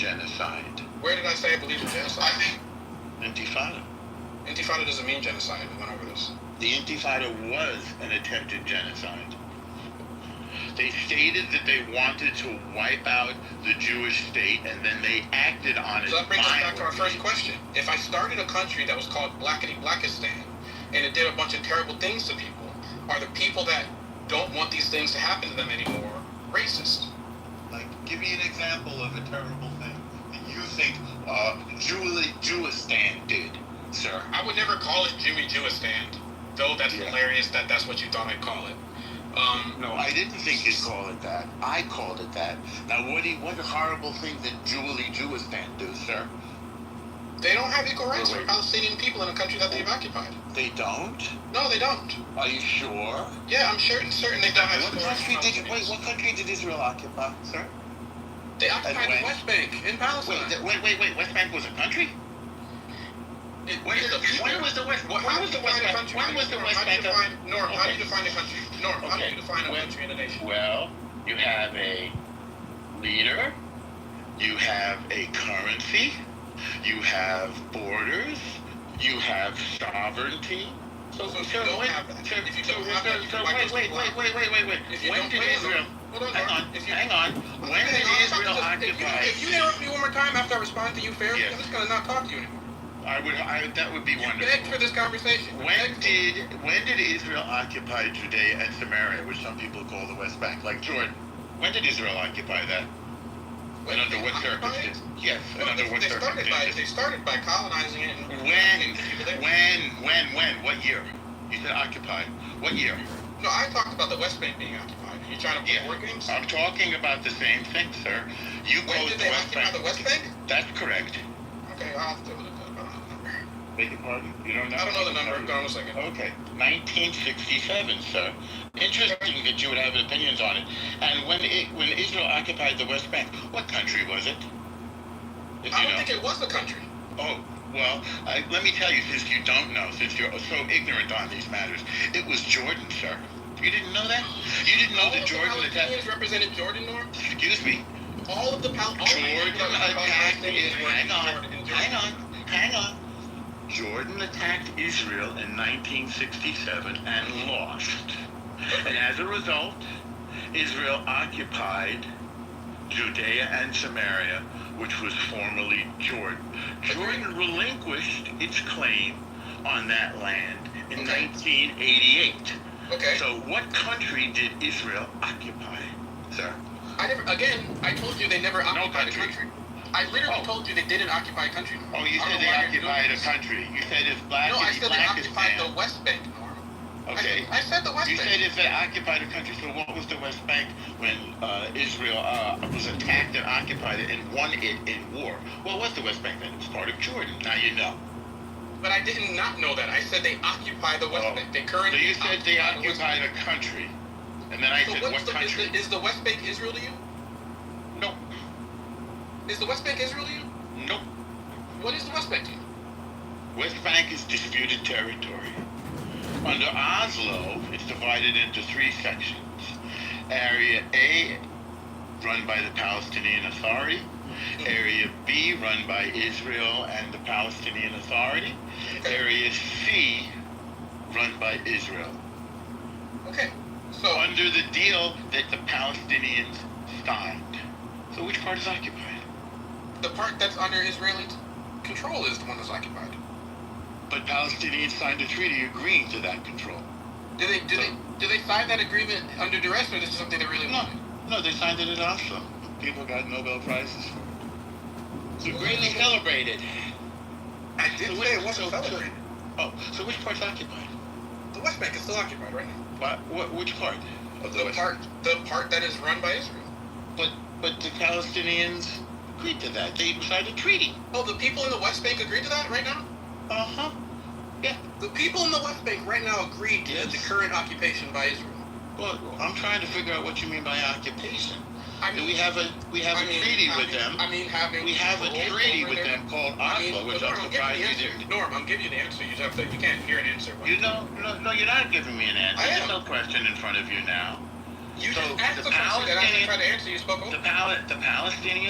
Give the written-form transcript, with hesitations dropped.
genocide. Where did I say I believe in genocide? Intifada. Intifada doesn't mean genocide. We went over this. The Intifada was an attempted genocide. They stated that they wanted to wipe out the Jewish state, and then they acted on it. So that brings us back to our first question. If I started a country that was called Blackistan, and it did a bunch of terrible things to people, are the people that don't want these things to happen to them anymore racist? Like, give me an example of a terrible thing that you think Jewistan did, sir. I would never call it Jewistan, though that's hilarious that that's what you thought I'd call it. No, I didn't think you'd call it that. I called it that. Now, what horrible thing did Jewistan do, sir? They don't have equal rights for Palestinian people in a country that they've occupied. They don't? No, they don't. Are you sure? Yeah, I'm certain they don't have What country did Israel occupy, sir? They occupied the West Bank in Palestine. Wait. West Bank was a country? When was the West Bank? When was the West Bank? Norm, how do you define a country? Norm, how do you define a country and a nation? Well, you have a leader, you have a currency, you have borders, you have sovereignty. So if you don't have that, wait. When did Israel? Hang on. When did Israel occupy? If you interrupt me one more time after I respond to you fairly, I'm just gonna not talk to you anymore. That would be wonderful. Beg for this conversation. When did Israel occupy Judea and Samaria, which some people call the West Bank, like Jordan? When did Israel occupy that? And under what circumstances? Yes, and under what circumstances? They started by colonizing it. When? What year? You said occupied. What year? No, I talked about the West Bank being occupied. Are you trying to play word games? I'm talking about the same thing, sir. You call it the West Bank. The West Bank? That's correct. Okay, I'll have to look it up. I don't know the number. Beg your pardon? You don't know? I don't know the number. Hold on a second. Okay. 1967, sir. Interesting that you would have opinions on it. And when Israel occupied the West Bank, what country was it? I don't think it was a country. Oh, well, let me tell you, since you don't know, since you're so ignorant on these matters, it was Jordan, sir. You didn't know that? You didn't know that Jordan attacked... Palestinians represented Jordan, Norm? Excuse me. All of the Palestinians... Hang on. Jordan attacked Israel in 1967 and lost. And as a result, Israel occupied Judea and Samaria, which was formerly Jordan. Jordan relinquished its claim on that land in 1988. Okay. So what country did Israel occupy, sir? I told you they never occupied a country. I literally told you they didn't occupy a country. Oh, you said they occupied a country. You said it's Black. No, I said they occupied the West Bank, Norm. Okay. I said the West Bank. You said if they occupied a country, so what was the West Bank when Israel was attacked and occupied it and won it in war? What was the West Bank then? It was part of Jordan. Now you know. But I did not know that. I said they occupy the West Bank. They currently So you said they occupied a country. And then I said, what country? Is the West Bank Israel to you? No. Is the West Bank Israel to you? No. What is the West Bank to you? West Bank is disputed territory. Under Oslo, it's divided into 3 sections. Area A, run by the Palestinian Authority. Area B, run by Israel and the Palestinian Authority. Area C, run by Israel. Okay. So under the deal that the Palestinians signed. So which part is occupied? The part that's under Israeli control is the one that's occupied. But Palestinians signed a treaty agreeing to that control. Do they sign that agreement under duress, or this is something they really wanted? No, they signed it at Oslo. People got Nobel Prizes for it. So greatly celebrated. I didn't say it wasn't celebrated. Oh, so which part's occupied? The West Bank is still occupied right now. Which part? The part that is run by Israel. But the Palestinians agreed to that. They signed a treaty. Oh, the people in the West Bank agreed to that right now? Uh-huh. Yeah. The people in the West Bank right now agreed to the current occupation by Israel. Well, I'm trying to figure out what you mean by occupation. We have a treaty with them. We have a treaty with them called Oslo, which I'm surprised you didn't. Norm, I'm giving you the answer. You can't hear an answer. No, you're not giving me an answer. There's no question in front of you now. You just asked the question that I tried to answer. You spoke over. The Palestinians